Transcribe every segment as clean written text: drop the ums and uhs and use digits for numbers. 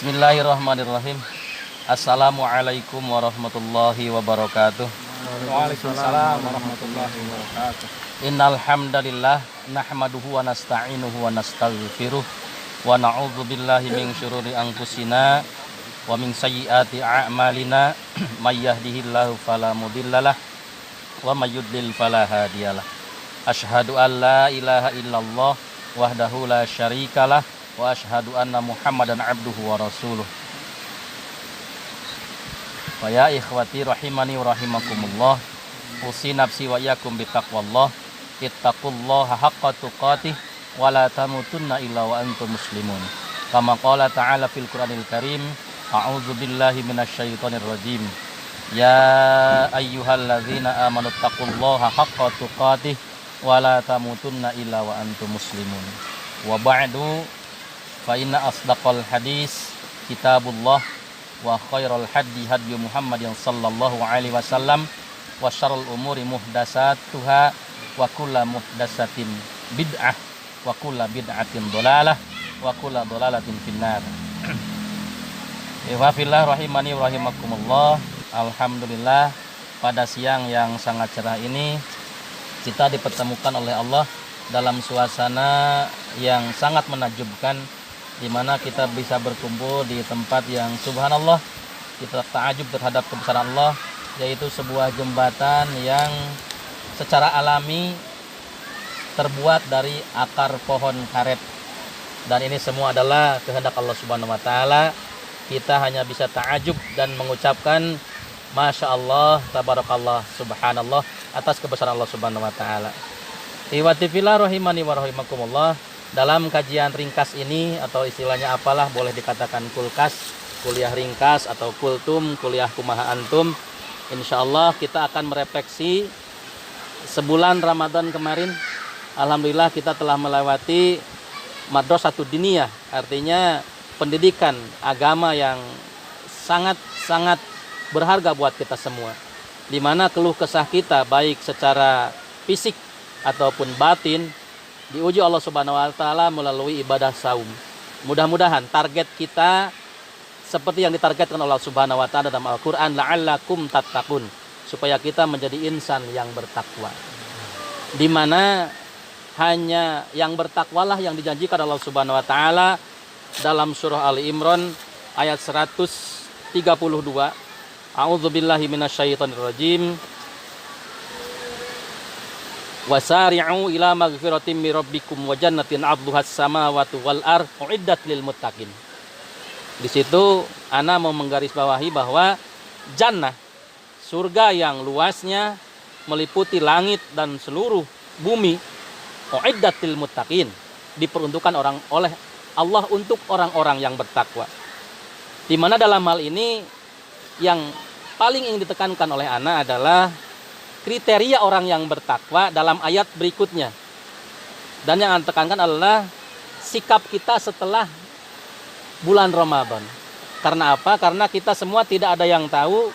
Bismillahirrahmanirrahim. Assalamualaikum warahmatullahi wabarakatuh. Waalaikumsalam warahmatullahi wabarakatuh. Innal hamdalillah nahmaduhu wa nasta'inuhu wa nastaghfiruh wa na'udzu billahi min syururi anfusina wa min sayyiati a'malina may yahdihillahu fala mudhillalah wa may yudlil fala hadiyalah. Asyhadu an la ilaha illallah wahdahu la syarikalah wa asyhadu anna Muhammadan abduhu wa rasuluh. Wa ya ikhwati rahimani wa rahimakumullah, usi nafsi wa iyyakum bittaqwallah, ittaqullaha haqqa tuqatih wa la tamutunna illa wa antum muslimun. Kama qala ta'ala fil Qur'anil Karim, a'udzu billahi minasyaitonir rajim. Ya ayyuhalladzina amanu taqullaha haqqa tuqatih wa la tamutunna illa wa antum muslimun. Wa ba'du fa inna asdaqal hadis kitabullah wa khairal hadi hadi Muhammadin sallallahu alaihi wasallam wa syarrul umuri muhdatsatuha wa kullu muhdatsatin bid'ah wa kullu bid'atin dhalalah wa kullu dhalalatin finnar. Wa fillah rahimani wa rahimakumullah. Alhamdulillah, pada siang yang sangat cerah ini kita dipertemukan oleh Allah dalam suasana yang sangat menakjubkan, di mana kita bisa berkumpul di tempat yang subhanallah kita ta'ajub terhadap kebesaran Allah, yaitu sebuah jembatan yang secara alami terbuat dari akar pohon karet, dan ini semua adalah kehendak Allah Subhanahu wa taala. Kita hanya bisa ta'ajub dan mengucapkan Masya Allah, tabarakallah, subhanallah atas kebesaran Allah Subhanahu wa taala. Iwati fillah rahimani wa rahimakumullah. Dalam kajian ringkas ini, atau istilahnya apalah, boleh dikatakan kulkas, kuliah ringkas atau kultum, kuliah kumaha antum, insyaallah kita akan merefleksi sebulan Ramadan kemarin. Alhamdulillah kita telah melewati madrasatud diniyah, artinya pendidikan agama yang sangat berharga buat kita semua, di mana keluh kesah kita baik secara fisik ataupun batin diuji Allah Subhanahu wa taala melalui ibadah saum. Mudah-mudahan target kita seperti yang ditargetkan Allah Subhanahu wa taala dalam Al-Qur'an, la'allakum tattaqun, supaya kita menjadi insan yang bertakwa. Di mana hanya yang bertakwalah yang dijanjikan Allah Subhanahu wa taala dalam surah Ali Imran ayat 132. A'udzubillahi minasyaitonir rajim. Wasari'u ila magfiratin mir rabbikum wa jannatin 'arduhas samawati wal ardh uiddat lil muttaqin. Di situ ana mau menggarisbawahi bahwa jannah, surga yang luasnya meliputi langit dan seluruh bumi, uiddat lil muttaqin, diperuntukkan oleh Allah untuk orang-orang yang bertakwa. Di mana dalam hal ini yang paling ingin ditekankan oleh ana adalah kriteria orang yang bertakwa dalam ayat berikutnya. Dan yang akan tekankan adalah sikap kita setelah bulan Ramadan. Karena apa? Karena kita semua tidak ada yang tahu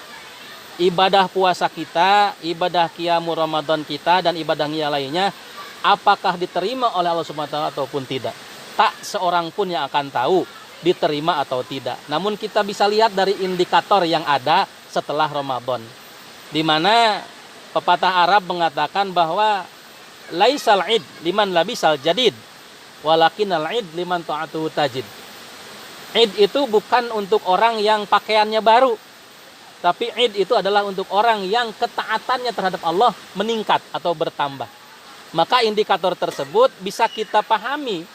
ibadah puasa kita, ibadah qiyamul Ramadan kita, dan ibadah lainnya apakah diterima oleh Allah Subhanahu wa taala ataupun tidak. Tak seorang pun yang akan tahu diterima atau tidak. Namun kita bisa lihat dari indikator yang ada setelah Ramadan, di mana pepatah Arab mengatakan bahwa laisal id liman labisal jadid walakinal id liman ta'atuhu tajid. Id itu bukan untuk orang yang pakaiannya baru, tapi id itu adalah untuk orang yang ketaatannya terhadap Allah meningkat atau bertambah. Maka indikator tersebut bisa kita pahami.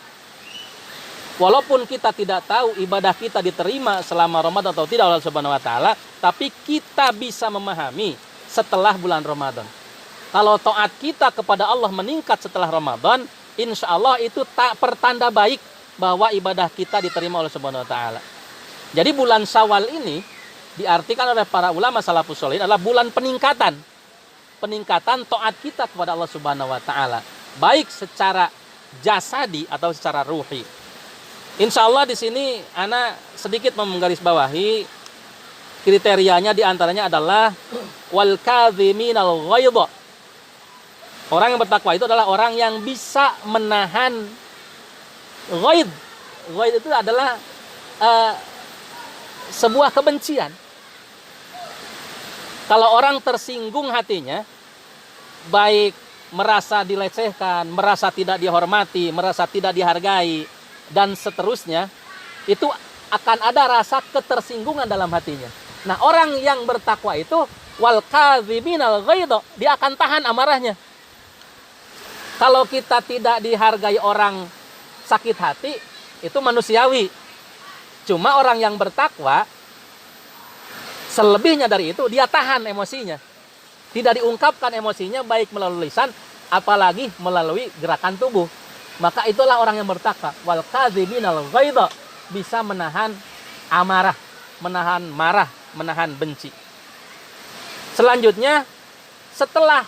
Walaupun kita tidak tahu ibadah kita diterima selama Ramadan atau tidak oleh Allah Subhanahu wa taala, tapi kita bisa memahami setelah bulan Ramadan. Kalau taat kita kepada Allah meningkat setelah Ramadan, insya Allah itu tak pertanda baik bahwa ibadah kita diterima oleh Subhanahu wa taala. Jadi bulan Syawal ini diartikan oleh para ulama salafus sholihin adalah bulan peningkatan. Peningkatan taat kita kepada Allah Subhanahu wa taala, baik secara jasadi atau secara ruhi. Insya Allah di sini ana sedikit menggarisbawahi kriterianya, diantaranya adalah wal kadhiminal ghaidha. Orang yang bertakwa itu adalah orang yang bisa menahan ghaidh. Ghaidh itu adalah sebuah kebencian. Kalau orang tersinggung hatinya, baik merasa dilecehkan, merasa tidak dihormati, merasa tidak dihargai, dan seterusnya, itu akan ada rasa ketersinggungan dalam hatinya. Nah, orang yang bertakwa itu wal kadhiminal ghaidha, dia akan tahan amarahnya. Kalau kita tidak dihargai orang sakit hati, itu manusiawi. Cuma orang yang bertakwa, selebihnya dari itu dia tahan emosinya. Tidak diungkapkan emosinya baik melalui lisan, apalagi melalui gerakan tubuh. Maka itulah orang yang bertakwa. Wal kadhiminal ghaidha, bisa menahan amarah, menahan marah, menahan benci. Selanjutnya, setelah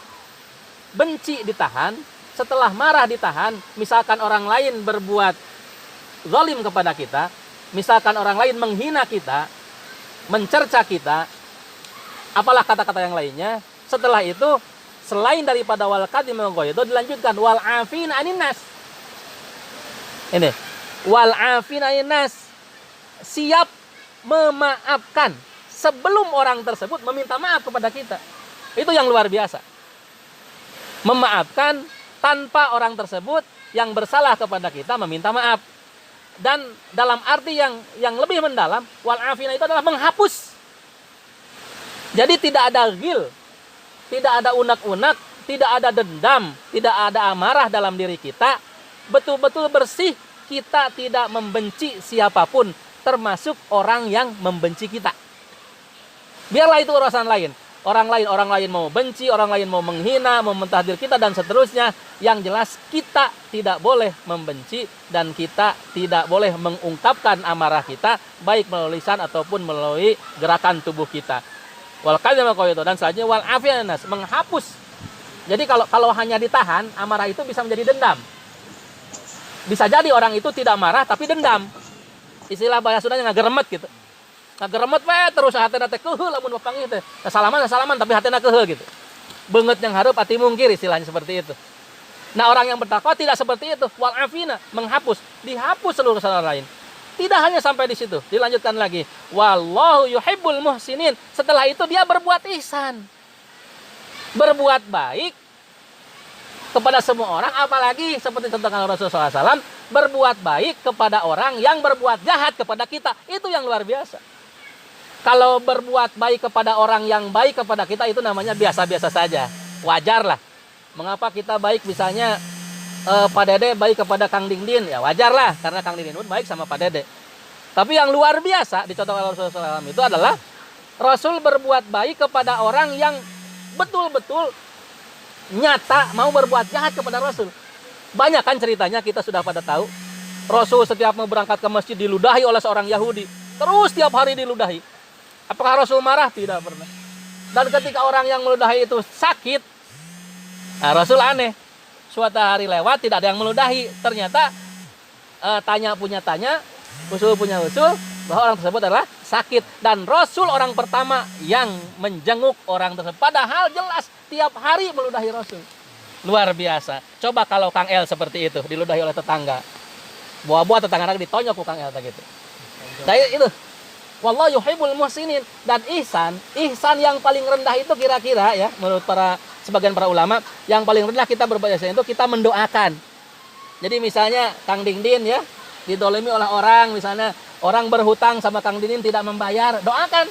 benci ditahan, setelah marah ditahan, misalkan orang lain berbuat zalim kepada kita, misalkan orang lain menghina kita, mencerca kita, apalah kata-kata yang lainnya, setelah itu selain daripada wal kadhimul ghaidha dilanjutkan wal afina anin nas. Ini wal afina anin nas, siap memaafkan sebelum orang tersebut meminta maaf kepada kita. Itu yang luar biasa. Memaafkan tanpa orang tersebut yang bersalah kepada kita meminta maaf. Dan dalam arti yang lebih mendalam, wal afina itu adalah menghapus. Jadi tidak ada ghil, tidak ada unak-unak, tidak ada dendam, tidak ada amarah dalam diri kita. Betul-betul bersih, kita tidak membenci siapapun, termasuk orang yang membenci kita. Biarlah itu urusan lain. Orang lain mau benci, orang lain mau menghina, mau mentahdir kita dan seterusnya. Yang jelas kita tidak boleh membenci dan kita tidak boleh mengungkapkan amarah kita baik melalui lisan ataupun melalui gerakan tubuh kita. Wal kadhimul ghaidha, dan selanjutnya wal afina nas, menghapus. Jadi kalau hanya ditahan, amarah itu bisa menjadi dendam. Bisa jadi orang itu tidak marah tapi dendam. Istilah bahasa Sundanya ngageremet gitu. Ngageremet terus hatena teh keuheul lamun bapanggih teh. Salaman tapi hatena keuheul gitu. Beungeut yang hareup ati mungkir, istilahnya seperti itu. Nah, orang yang bertakwa tidak seperti itu. Wal afina, menghapus, dihapus seluruh kesalahan lain. Tidak hanya sampai di situ, dilanjutkan lagi. Wallahu yuhibbul muhsinin. Setelah itu dia berbuat ihsan. Berbuat baik kepada semua orang, apalagi seperti contohkan Rasulullah SAW, berbuat baik kepada orang yang berbuat jahat kepada kita. Itu yang luar biasa. Kalau berbuat baik kepada orang yang baik kepada kita, itu namanya biasa-biasa saja. Wajar lah. Mengapa kita baik, misalnya Pak Dede baik kepada Kang Dingdin, ya wajar lah, karena Kang Dingdin pun baik sama Pak Dede. Tapi yang luar biasa dicontohkan Rasulullah SAW itu adalah Rasul berbuat baik kepada orang yang betul-betul nyata mau berbuat jahat kepada Rasul. Banyak kan ceritanya, kita sudah pada tahu. Rasul setiap mau berangkat ke masjid diludahi oleh seorang Yahudi. Terus tiap hari diludahi. Apakah Rasul marah? Tidak pernah. Dan ketika orang yang meludahi itu sakit, nah Rasul aneh. Suatu hari lewat tidak ada yang meludahi. Ternyata tanya punya tanya, usul punya usul, bahwa orang tersebut adalah sakit. Dan Rasul orang pertama yang menjenguk orang tersebut. Padahal jelas tiap hari meludahi Rasul. Luar biasa. Coba kalau Kang El seperti itu, diludahi oleh tetangga. Buah-buah tetangga ditonyok ku Kang El gitu. Nah itu. Wallahu yuhibbul muhsinin. Dan ihsan yang paling rendah itu kira-kira ya, menurut sebagian para ulama, yang paling rendah kita berbuat ihsan itu kita mendoakan. Jadi misalnya Kang Dingdin ya, didolimi oleh orang, misalnya orang berhutang sama Kang Dingdin tidak membayar, doakan.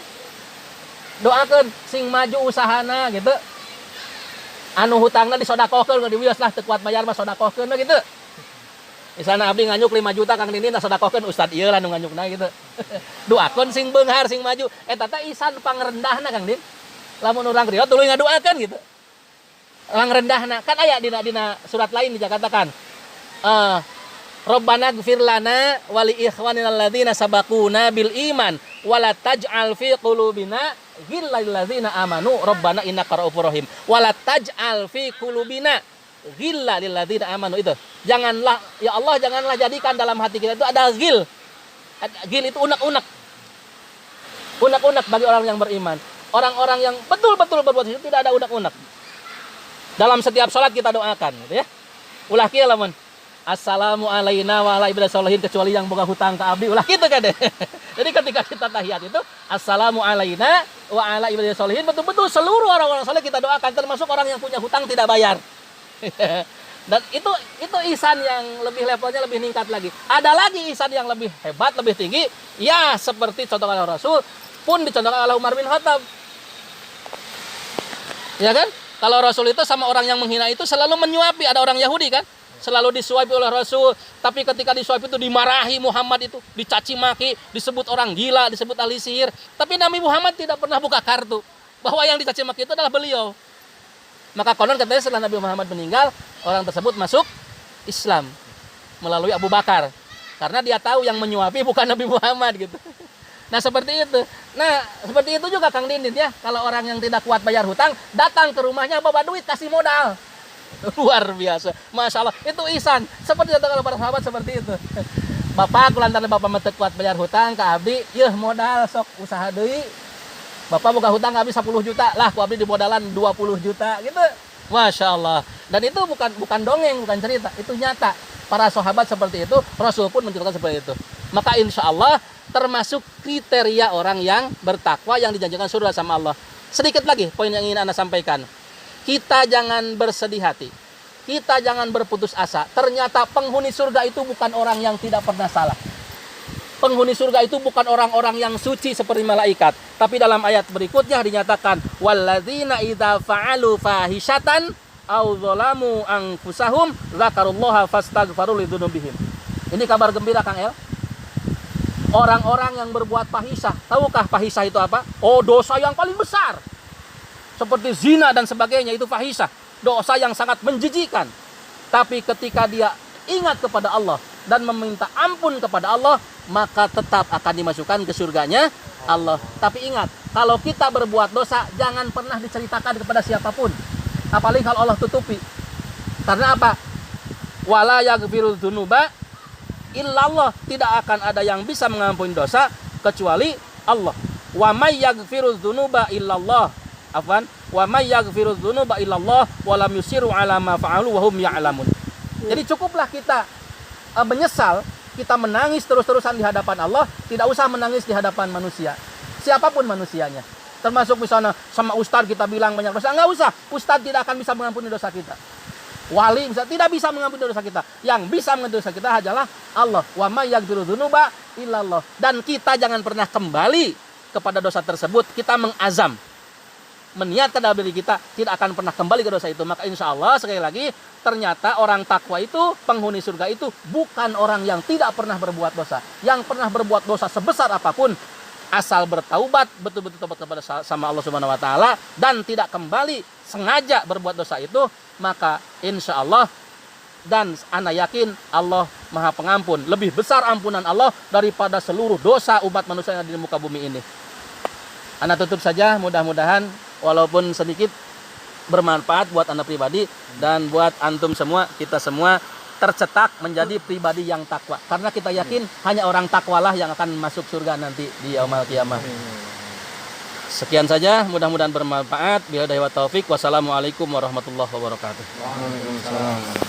Doakan sing maju usahana gitu. Anu hutangna disodakohkeun ke diwios lah, teu kuat bayar mah sodakohkeun gitu. Misalnya abdi nganyuk 5 juta Kang Dindin sodakohkeun ustad ieu lah nu nganyukna gitu. Doakeun sing beunghar sing maju. Eta teh ihsan pangrendahna Kang Din. Lamun urang riyo tuluy ngadoakeun gitu. Pangrendahna. Kan aya dina surat lain dikatakan Rabbana ighfir lana wa li ikhwanina alladzina sabaquna bil iman wa la taj'al fi qulubina ghillan lil ladzina amanu Rabbana innaka ra'ufur rahim wa la taj'al fi qulubina ghillan lil ladzina amanu. Itu janganlah ya Allah, janganlah jadikan dalam hati kita itu ada ghil. Ghil itu unek-unek bagi orang yang beriman. Orang-orang yang betul-betul berbuat itu tidak ada unek-unek. Dalam setiap sholat kita doakan gitu ya. Ulah kieu lamun Assalamu alaina wa ala ibadillah sholihin, kecuali yang boga hutang ke abdi. Ulah kitu kan deh. Jadi ketika kita tahiyat itu assalamu alaina wa ala ibadillah sholihin, betul-betul seluruh orang-orang saleh kita doakan, termasuk orang yang punya hutang tidak bayar. Dan itu ihsan yang lebih levelnya lebih meningkat lagi. Ada lagi ihsan yang lebih hebat, lebih tinggi, ya seperti contohkan Rasul pun dicontohkan oleh Umar bin Khattab. Ya kan? Kalau Rasul itu sama orang yang menghina itu selalu menyuapi. Ada orang Yahudi kan? Selalu disuapi oleh Rasul. Tapi ketika disuapi itu dimarahi Muhammad itu. Dicaci maki, disebut orang gila, disebut ahli sihir. Tapi Nabi Muhammad tidak pernah buka kartu bahwa yang dicaci maki itu adalah beliau. Maka konon katanya setelah Nabi Muhammad meninggal, orang tersebut masuk Islam melalui Abu Bakar. Karena dia tahu yang menyuapi bukan Nabi Muhammad gitu. Nah seperti itu. Nah seperti itu juga Kang Dindin ya. Kalau orang yang tidak kuat bayar hutang, datang ke rumahnya bawa duit, kasih modal. Luar biasa. Masya Allah. Itu ihsan. Seperti itu kalau para sahabat seperti itu. Bapak kulantaran bapak mete kuat bayar hutang ke abdi, yeuh modal sok usaha deui. Bapak buka hutang abdi 10 juta. Lah ku abdi di modalan 20 juta gitu. Masya Allah. Dan itu bukan dongeng, bukan cerita. Itu nyata. Para sahabat seperti itu, Rasul pun menceritakan seperti itu. Maka insya Allah termasuk kriteria orang yang bertakwa yang dijanjikan surga sama Allah. Sedikit lagi poin yang ingin Anda sampaikan. Kita jangan bersedih hati. Kita jangan berputus asa. Ternyata penghuni surga itu bukan orang yang tidak pernah salah. Penghuni surga itu bukan orang-orang yang suci seperti malaikat. Tapi dalam ayat berikutnya dinyatakan walladzina idza fa'alu fahisyatan aw dzalamu anfusahum dzakarullaha fastaghfaru lidzunubihim. Ini kabar gembira Kang El. Orang-orang yang berbuat fahisyah, tahukah fahisyah itu apa? Oh, dosa yang paling besar. Seperti zina dan sebagainya, itu fahisyah. Dosa yang sangat menjijikan. Tapi ketika dia ingat kepada Allah dan meminta ampun kepada Allah, maka tetap akan dimasukkan ke surganya Allah. Tapi ingat, kalau kita berbuat dosa, jangan pernah diceritakan kepada siapapun. Apalagi kalau Allah tutupi. Karena apa? Wala yaghfirudz dzunuba illallah, tidak akan ada yang bisa mengampuni dosa kecuali Allah. Wa may yaghfirudz dzunuba illallah. Afwan, wa may yaghfirudz dzunuba illallah wa lam yusiru ala ma fa'alu wa hum ya'lamun. Jadi cukuplah kita menyesal, kita menangis terus-terusan di hadapan Allah, tidak usah menangis di hadapan manusia. Siapapun manusianya. Termasuk misalnya sama ustadz kita bilang banyak dosa, enggak usah. Ustadz tidak akan bisa mengampuni dosa kita. Wali bisa tidak bisa mengampuni dosa kita. Yang bisa mengampuni dosa kita adalah Allah. Wa may yaghfirudz dzunuba illallah. Dan kita jangan pernah kembali kepada dosa tersebut. Kita mengazam, meniatkan dalam diri kita tidak akan pernah kembali ke dosa itu. Maka insya Allah sekali lagi, ternyata orang takwa itu, penghuni surga itu bukan orang yang tidak pernah berbuat dosa. Yang pernah berbuat dosa sebesar apapun, asal bertaubat, betul-betul taubat kepada sama Allah Subhanahu wa taala dan tidak kembali sengaja berbuat dosa itu, maka insya Allah dan ana yakin Allah Maha Pengampun. Lebih besar ampunan Allah daripada seluruh dosa umat manusia yang ada di muka bumi ini. Ana tutup saja, mudah-mudahan walaupun sedikit bermanfaat buat Anda pribadi dan buat antum semua, kita semua tercetak menjadi pribadi yang takwa. Karena kita yakin hanya orang takwalah yang akan masuk surga nanti di yaumul qiyamah. Sekian saja, mudah-mudahan bermanfaat. Billahi wa taufik. Wassalamualaikum warahmatullahi wabarakatuh. Waalaikumsalam.